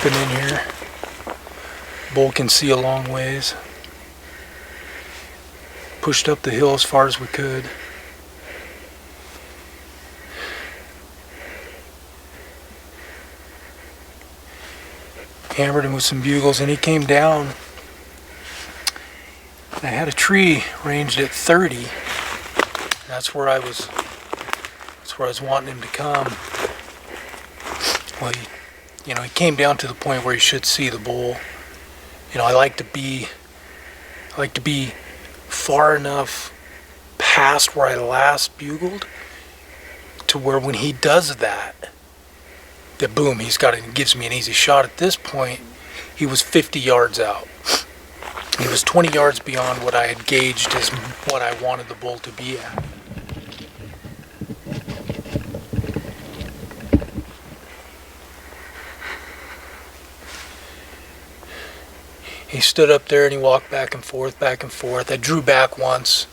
open in here. Bull can see a long ways. Pushed up the hill as far as we could. Hammered him with some bugles, and he came down. I had a tree ranged at 30. That's where I was wanting him to come. Well, he came down to the point where he should see the bull. I like to be far enough past where I last bugled to where when he does that boom, he gives me an easy shot. At this point, he was 50 yards out. He was 20 yards beyond what I had gauged as what I wanted the bull to be at. He stood up there and he walked back and forth, back and forth. I drew back once,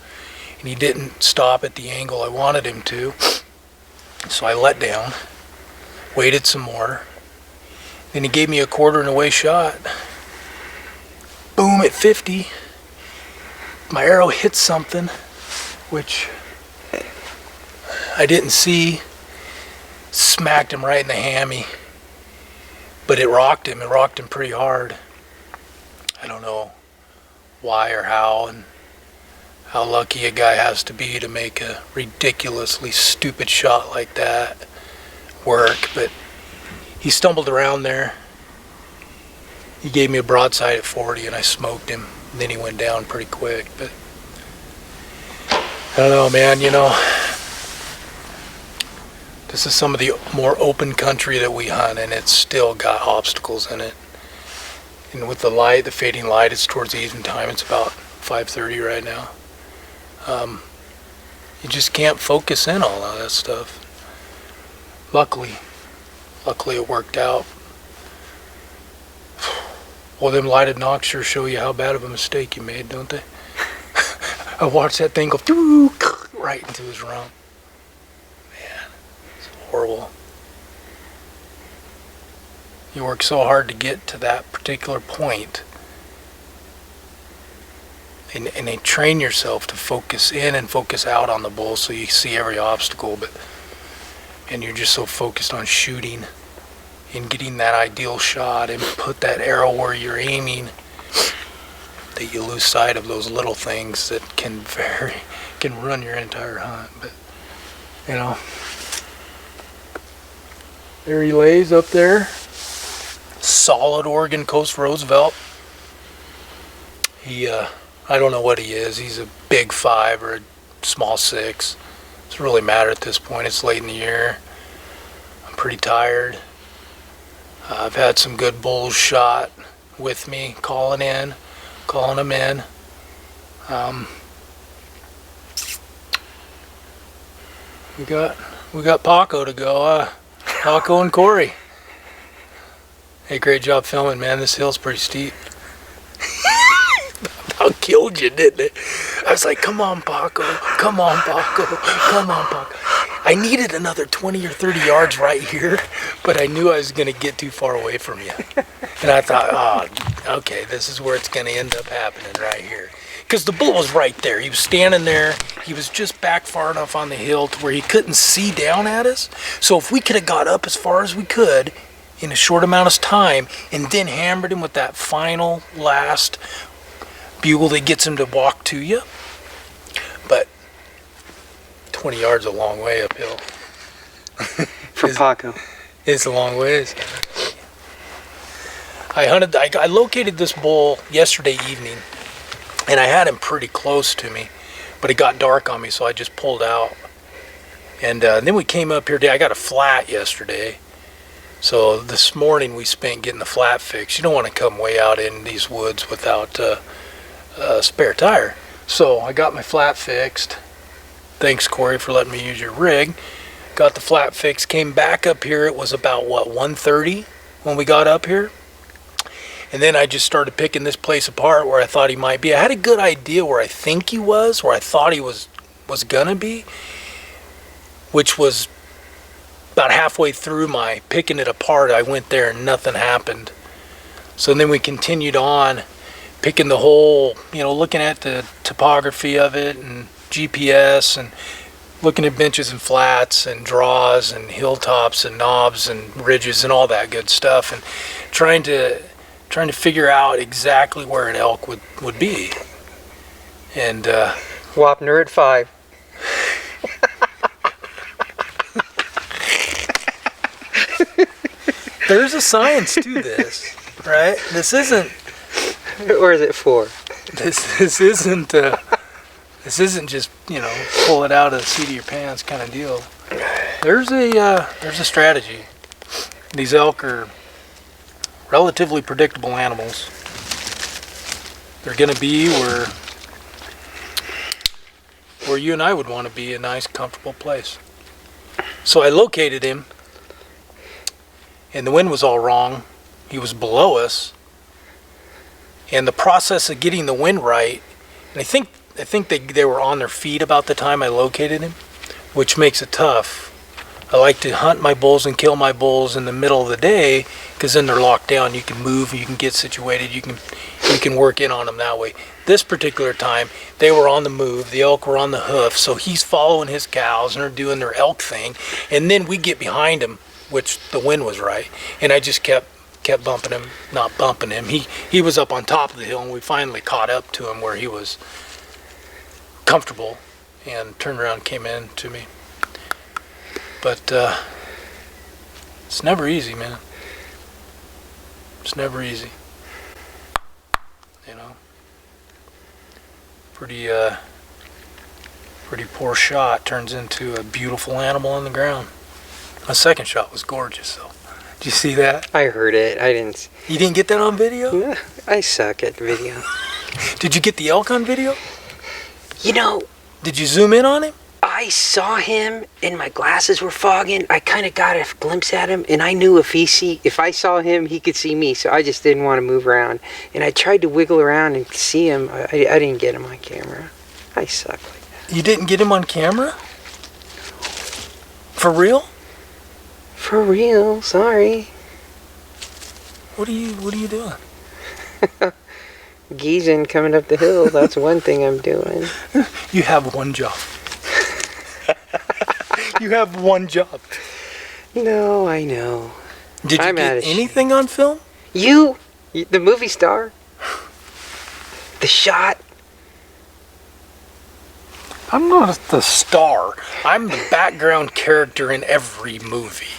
and he didn't stop at the angle I wanted him to. So I let down, waited some more. Then he gave me a quarter and away shot. Boom, at 50. My arrow hit something, which I didn't see. Smacked him right in the hammy. But it rocked him. It rocked him pretty hard. I don't know why or how, and how lucky a guy has to be to make a ridiculously stupid shot like that work, but he stumbled around there. He gave me a broadside at 40 and I smoked him, and then he went down pretty quick. But I don't know, man, this is some of the more open country that we hunt, and it's still got obstacles in it. And with the light, the fading light, it's towards evening time. It's about 5:30 right now. You just can't focus in all of that stuff. Luckily it worked out. Well, them lighted knocks sure show you how bad of a mistake you made, don't they? I watched that thing go right into his rump. Man, it's horrible. You work so hard to get to that particular point. And they train yourself to focus in and focus out on the bull so you see every obstacle, and you're just so focused on shooting and getting that ideal shot and put that arrow where you're aiming that you lose sight of those little things that can run your entire hunt. But there he lays up there. Solid Oregon Coast Roosevelt. I don't know what he is. He's a big 5 or a small 6. It doesn't really matter at this point. It's late in the year. I'm pretty tired. I've had some good bulls shot with me, calling them in. We got Paco to go. Paco and Corey. Hey, great job filming, man. This hill's pretty steep. I killed you, didn't it? I was like, come on, Paco. Come on, Paco. Come on, Paco. I needed another 20 or 30 yards right here, but I knew I was going to get too far away from you. And I thought, okay, this is where it's going to end up happening right here. Because the bull was right there. He was standing there. He was just back far enough on the hill to where he couldn't see down at us. So if we could have got up as far as we could in a short amount of time and then hammered him with that final last bugle that gets him to walk to you. But 20 yards a long way uphill. For Paco. It's a long ways. I located this bull yesterday evening, and I had him pretty close to me, but it got dark on me, so I just pulled out. And then we came up here today. I got a flat yesterday. So this morning we spent getting the flat fixed. You don't want to come way out in these woods without a spare tire. So I got my flat fixed. Thanks, Corey, for letting me use your rig. Got the flat fixed, came back up here. It was about, 1:30 when we got up here. And then I just started picking this place apart where I thought he might be. I had a good idea where I think he was, where I thought he was gonna be, which was about halfway through my picking it apart. I went there and nothing happened. So then we continued on, picking the whole, looking at the topography of it and GPS and looking at benches and flats and draws and hilltops and knobs and ridges and all that good stuff, and trying to figure out exactly where an elk would be. And Wapner at 5. there's a science to this, right? This isn't. Or is it 4? This isn't just pull it out of the seat of your pants kind of deal. There's a strategy. These elk are relatively predictable animals. They're going to be where you and I would want to be, a nice, comfortable place. So I located him, and the wind was all wrong. He was below us, and the process of getting the wind right, and I think they were on their feet about the time I located him, which makes it tough. I like to hunt my bulls and kill my bulls in the middle of the day, because then they're locked down. You can move, you can get situated, you can work in on them that way. This particular time, they were on the move, the elk were on the hoof, so he's following his cows and they're doing their elk thing, and then we get behind him, which the wind was right, and I just kept bumping him, not bumping him. He was up on top of the hill, and we finally caught up to him where he was comfortable, and turned around and came in to me. But it's never easy, man. It's never easy. Pretty poor shot turns into a beautiful animal on the ground. My second shot was gorgeous, though. Did you see that? I heard it. I didn't. You didn't get that on video? Yeah, I suck at video. Did you get the elk on video? Did you zoom in on him? I saw him and my glasses were fogging. I kind of got a glimpse at him, and I knew if I saw him, he could see me, so I just didn't want to move around. And I tried to wiggle around and see him. I didn't get him on camera. I suck like that. You didn't get him on camera? For real? For real, sorry. What are you doing? Geezing coming up the hill, that's one thing I'm doing. You have one job. You have one job. No, I know. Did you get anything on film? You, the movie star. The shot. I'm not the star. I'm the background character in every movie.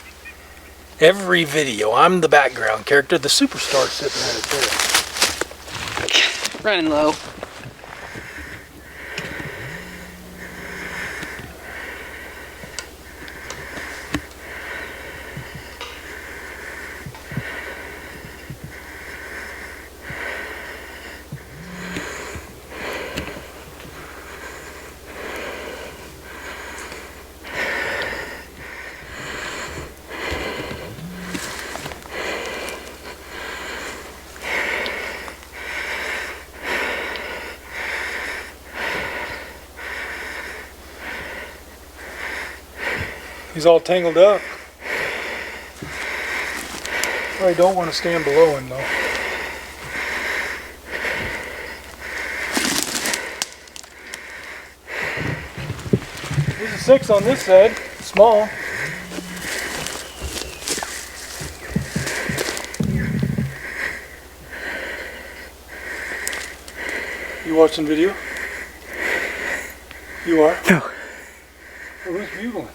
Every video, I'm the background character. The superstar sitting right there. Running low. He's all tangled up. I don't want to stand below him though. There's a 6 on this side, small. You watching video? You are? No. Oh, who's bugling?